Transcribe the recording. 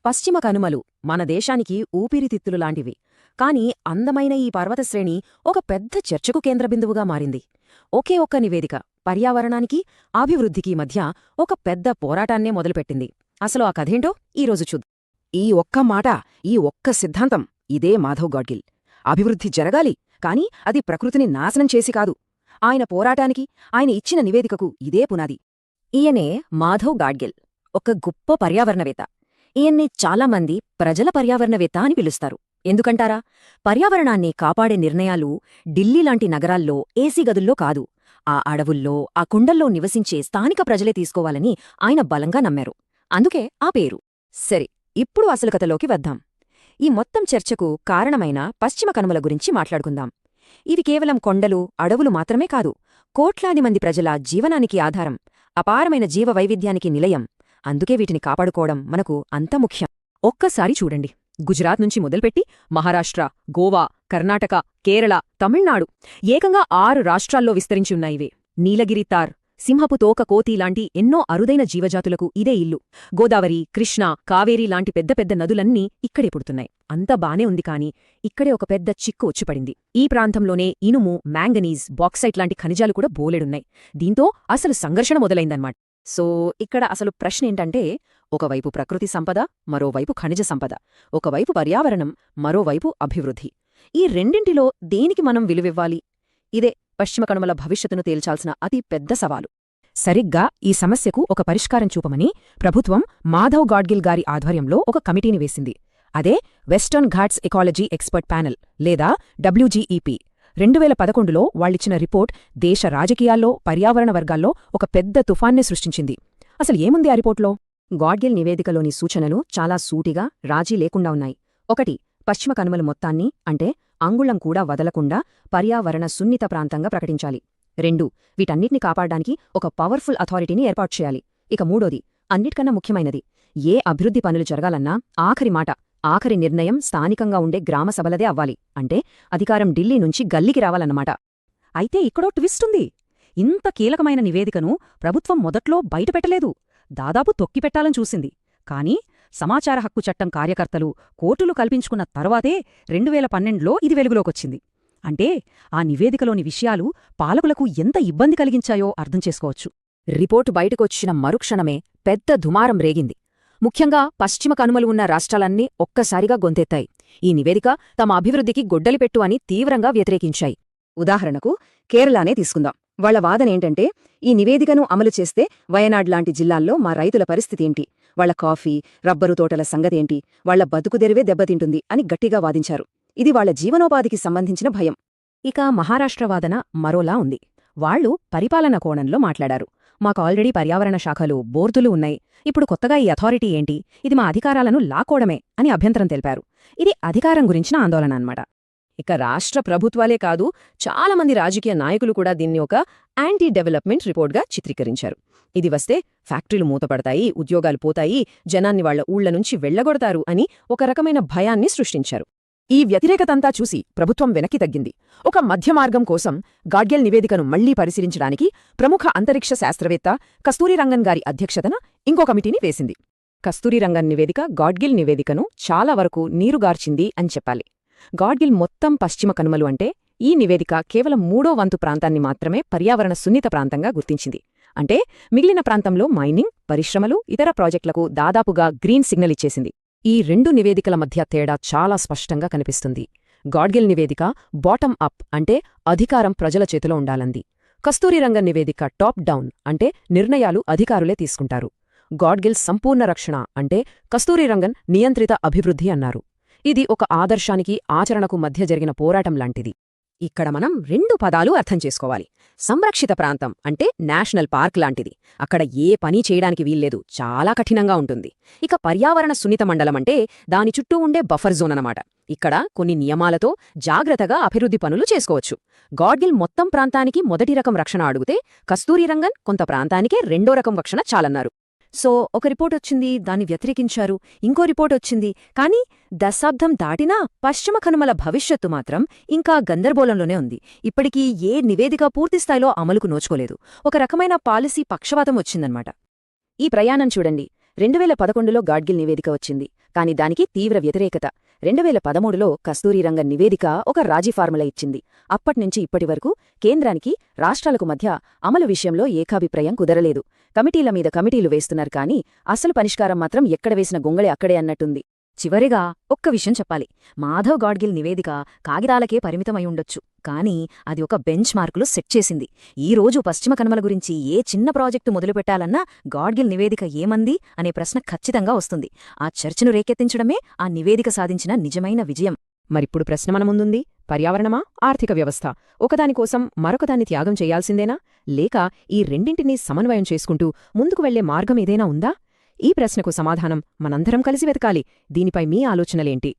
పశ్చిమ కనుమలు మన దేశానికి ఊపిరితిత్తులు లాంటివి. కాని అందమైన ఈ పర్వతశ్రేణి ఒక పెద్ద చర్చకు కేంద్రబిందువుగా మారింది. ఒకే ఒక్క నివేదిక పర్యావరణానికి, అభివృద్ధికి మధ్య ఒక పెద్ద పోరాటాన్నే మొదలుపెట్టింది. అసలు ఆ కథేంటో ఈరోజు చూద్దాం. ఈ ఒక్క మాట, ఈ ఒక్క సిద్ధాంతం, ఇదే మాధవ్ గాడ్గిల్. అభివృద్ధి జరగాలి, కాని అది ప్రకృతిని నాశనం చేసి కాదు. ఆయన పోరాటానికి, ఆయన ఇచ్చిన నివేదికకు ఇదే పునాది. ఈయనే మాధవ్ గాడ్గిల్, ఒక గొప్ప పర్యావరణవేత్త. ఈయన్ని చాలామంది ప్రజల పర్యావరణవేత్త అని పిలుస్తారు. ఎందుకంటారా? పర్యావరణాన్ని కాపాడే నిర్ణయాలు ఢిల్లీ లాంటి నగరాల్లో ఏసీ గదుల్లో కాదు, ఆ అడవుల్లో, ఆ కొండల్లో నివసించే స్థానిక ప్రజలే తీసుకోవాలని ఆయన బలంగా నమ్మారు. అందుకే ఆ పేరు. సరే, ఇప్పుడు అసలు కథలోకి వద్దాం. ఈ మొత్తం చర్చకు కారణమైన పశ్చిమ కనుమల గురించి మాట్లాడుకుందాం. ఇవి కేవలం కొండలు, అడవులు మాత్రమే కాదు, కోట్లాది మంది ప్రజల జీవనానికి ఆధారం, అపారమైన జీవ వైవిధ్యానికి నిలయం. అందుకే వీటిని కాపాడుకోవడం మనకు అంత ముఖ్యం. ఒక్కసారి చూడండి, గుజరాత్ నుంచి మొదలుపెట్టి మహారాష్ట్ర, గోవా, కర్ణాటక, కేరళ, తమిళనాడు, ఏకంగా 6 రాష్ట్రాల్లో విస్తరించి ఉన్నాయివే. నీలగిరి తార్, సింహపు తోక కోతి లాంటి ఎన్నో అరుదైన జీవజాతులకు ఇదే ఇల్లు. గోదావరి, కృష్ణ, కావేరీ లాంటి పెద్ద పెద్ద నదులన్నీ ఇక్కడే పుడుతున్నాయి. అంతా బానే ఉంది, కాని ఇక్కడే ఒక పెద్ద చిక్కు వచ్చిపడింది. ఈ ప్రాంతంలోనే ఇనుము, మ్యాంగనీస్, బాక్సైట్ లాంటి ఖనిజాలు కూడా బోలెడున్నాయి. దీంతో అసలు సంఘర్షణ మొదలైందన్నమాట. సో ఇక్కడ అసలు ప్రశ్నేంటంటే, ఒకవైపు ప్రకృతి సంపద, మరోవైపు ఖనిజ సంపద, ఒకవైపు పర్యావరణం, మరోవైపు అభివృద్ధి. ఈ రెండింటిలో దేనికి మనం విలువివ్వాలి? ఇదే పశ్చిమ కనుమల భవిష్యత్తును తేల్చాల్సిన అతి పెద్ద సవాలు. సరిగ్గా ఈ సమస్యకు ఒక పరిష్కారం చూపమని ప్రభుత్వం మాధవ్ గాడ్గిల్ గారి ఆధ్వర్యంలో ఒక కమిటీని వేసింది. అదే western Ghats ecology expert panel, లేదా WGEP. 2011లో వాళ్లిచ్చిన రిపోర్ట్ దేశ రాజకీయాల్లో, పర్యావరణ వర్గాల్లో ఒక పెద్ద తుఫాన్నే సృష్టించింది. అసలు ఏముంది ఆ రిపోర్ట్లో? గాడ్గిల్ నివేదికలోని సూచనలు చాలా సూటిగా, రాజీ లేకుండా ఉన్నాయి. 1. పశ్చిమ కనుమలు మొత్తాన్ని, అంటే అంగుళం కూడా వదలకుండా పర్యావరణ సున్నిత ప్రాంతంగా ప్రకటించాలి. 2. వీటన్నిటిని కాపాడడానికి ఒక పవర్ఫుల్ అథారిటీని ఏర్పాటు చేయాలి. ఇక 3. అన్నిటికన్నా ముఖ్యమైనది, ఏ అభివృద్ధి పనులు జరగాలన్నా ఆఖరి మాట, ఆఖరి నిర్ణయం స్థానికంగా ఉండే గ్రామసభలదే అవ్వాలి. అంటే అధికారం ఢిల్లీ నుంచి గల్లీకి రావాలన్నమాట. అయితే ఇక్కడో ట్విస్టుంది. ఇంత కీలకమైన నివేదికను ప్రభుత్వం మొదట్లో బయటపెట్టలేదు, దాదాపు తొక్కిపెట్టాలని చూసింది. కాని సమాచార హక్కు చట్టం కార్యకర్తలు, కోర్టులు కల్పించుకున్న తర్వాతే 2012లో ఇది వెలుగులోకొచ్చింది. అంటే ఆ నివేదికలోని విషయాలు పాలకులకు ఎంత ఇబ్బంది కలిగించాయో అర్థం చేసుకోవచ్చు. రిపోర్టు బయటకొచ్చిన మరుక్షణమే పెద్ద దుమారం రేగింది. ముఖ్యంగా పశ్చిమ కనుమలు ఉన్న రాష్ట్రాలన్నీ ఒక్కసారిగా గొంతెత్తాయి. ఈ నివేదిక తమ అభివృద్ధికి గొడ్డలిపెట్టు అని తీవ్రంగా వ్యతిరేకించాయి. ఉదాహరణకు కేరళనే తీసుకుందాం. వాళ్ల వాదనేంటంటే, ఈ నివేదికను అమలు చేస్తే వయనాడ్ లాంటి జిల్లాల్లో మా రైతుల పరిస్థితేంటి, వాళ్ల కాఫీ, రబ్బరు తోటల సంగతేంటి, వాళ్ల బతుకుదెరువే దెబ్బతింటుంది అని గట్టిగా వాదించారు. ఇది వాళ్ల జీవనోపాధికి సంబంధించిన భయం. ఇక మహారాష్ట్ర వాదన మరోలా ఉంది. వాళ్లు పరిపాలన కోణంలో మాట్లాడారు. మాకు ఆల్రెడీ పర్యావరణ శాఖలు, బోర్డులు ఉన్నాయి, ఇప్పుడు కొత్తగా ఈ అథారిటీ ఏంటి, ఇది మా అధికారాలను లాక్కోవడమే అని అభ్యంతరం తెలిపారు. ఇది అధికారం గురించిన ఆందోళన అన్నమాట. ఇక రాష్ట్ర ప్రభుత్వాలే కాదు, చాలామంది రాజకీయ నాయకులు కూడా దీన్ని ఒక యాంటీ డెవలప్మెంట్ రిపోర్ట్గా చిత్రీకరించారు. ఇది వస్తే ఫ్యాక్టరీలు మూతపడతాయి, ఉద్యోగాలు పోతాయి, జనాన్ని వాళ్ల ఊళ్ల నుంచి వెళ్లగొడతారు అని ఒక రకమైన భయాన్ని సృష్టించారు. ఈ వ్యతిరేకతంతా చూసి ప్రభుత్వం వెనక్కి తగ్గింది. ఒక మధ్యమార్గం కోసం గాడ్గిల్ నివేదికను మళ్లీ పరిశీలించడానికి ప్రముఖ అంతరిక్ష శాస్త్రవేత్త కస్తూరి రంగన్ గారి అధ్యక్షతన ఇంకో కమిటీని వేసింది. కస్తూరి రంగన్ నివేదిక గాడ్గిల్ నివేదికను చాలా వరకు నీరుగార్చింది అని చెప్పాలి. గాడ్గిల్ మొత్తం పశ్చిమ కనుమలు అంటే, ఈ నివేదిక కేవలం 3వ వంతు ప్రాంతాన్ని మాత్రమే పర్యావరణ సున్నిత ప్రాంతంగా గుర్తించింది. అంటే మిగిలిన ప్రాంతంలో మైనింగ్, పరిశ్రమలు, ఇతర ప్రాజెక్టులకు దాదాపుగా గ్రీన్ సిగ్నల్ ఇచ్చేసింది. ఈ 2 నివేదికల మధ్య తేడా చాలా స్పష్టంగా కనిపిస్తుంది. గాడ్గిల్ నివేదిక బాటమ్ అప్, అంటే అధికారం ప్రజల చేతిలో ఉండాలంది. కస్తూరి రంగన్ నివేదిక టాప్ డౌన్, అంటే నిర్ణయాలు అధికారులే తీసుకుంటారు. గాడ్గిల్ సంపూర్ణ రక్షణ, అంటే కస్తూరి రంగన్ నియంత్రిత అభివృద్ధి అన్నారు. ఇది ఒక ఆదర్శానికి, ఆచరణకు మధ్య జరిగిన పోరాటం లాంటిది. ఇక్కడ మనం 2 పదాలు అర్థం చేసుకోవాలి. సంరక్షిత ప్రాంతం అంటే నేషనల్ పార్క్ లాంటిది, అక్కడ ఏ పని చేయడానికి వీల్లేదు, చాలా కఠినంగా ఉంటుంది. ఇక పర్యావరణ సున్నిత మండలం అంటే దాని చుట్టూ ఉండే బఫర్ జోన్ అన్నమాట. ఇక్కడ కొన్ని నియమాలతో జాగ్రత్తగా అభివృద్ధి పనులు చేసుకోవచ్చు. గాడ్గిల్ మొత్తం ప్రాంతానికి మొదటి రకం రక్షణ అడుగుతే, కస్తూరి రంగన్ కొంత ప్రాంతానికే 2వ రకం రక్షణ చాలన్నారు. సో ఒక రిపోర్ట్ వచ్చింది, దాన్ని వ్యతిరేకించారు. ఇంకో రిపోర్ట్ వచ్చింది. కానీ దశాబ్దం దాటినా పశ్చిమ కనుమల భవిష్యత్తు మాత్రం ఇంకా గందరగోళంలోనే ఉంది. ఇప్పటికీ ఏ నివేదిక పూర్తిస్థాయిలో అమలుకు నోచుకోలేదు. ఒక రకమైన పాలసీ పక్షవాతం వచ్చిందన్నమాట. ఈ ప్రయాణం చూడండి, 2011లో గాడ్గిల్ నివేదిక వచ్చింది, కాని దానికి తీవ్ర వ్యతిరేకత. 2013లో కస్తూరిరంగన్ నివేదిక ఒక రాజీ ఫార్ములా ఇచ్చింది. అప్పట్నుంచి ఇప్పటివరకు కేంద్రానికి, రాష్ట్రాలకు మధ్య అమలు విషయంలో ఏకాభిప్రాయం కుదరలేదు. కమిటీల మీద కమిటీలు వేస్తున్నారు కానీ అసలు పరిష్కారం మాత్రం ఎక్కడ వేసిన గొంగళి అక్కడే అన్నట్టుంది. చివరిగా ఒక్క విషయం చెప్పాలి. మాధవ్ గాడ్గిల్ నివేదిక కాగితాలకే పరిమితమై ఉండొచ్చు, కానీ అది ఒక బెంచ్ మార్కులు సెట్ చేసింది. ఈ రోజు పశ్చిమ కనుమల గురించి ఏ చిన్న ప్రాజెక్టు మొదలుపెట్టాలన్నా గాడ్గిల్ నివేదిక ఏమంది అనే ప్రశ్న ఖచ్చితంగా వస్తుంది. ఆ చర్చను రేకెత్తించడమే ఆ నివేదిక సాధించిన నిజమైన విజయం. మరిప్పుడు ప్రశ్న మన ముందుంది: పర్యావరణమా, ఆర్థిక వ్యవస్థ? ఒకదానికోసం మరొకదాన్ని త్యాగం చెయ్యాల్సిందేనా, లేక ఈ రెండింటినీ సమన్వయం చేసుకుంటూ ముందుకు వెళ్లే మార్గం ఏదైనా ఉందా? ఈ ప్రశ్నకు సమాధానం మనందరం కలిసి వెతకాలి. దీనిపై మీ ఆలోచనలేంటి?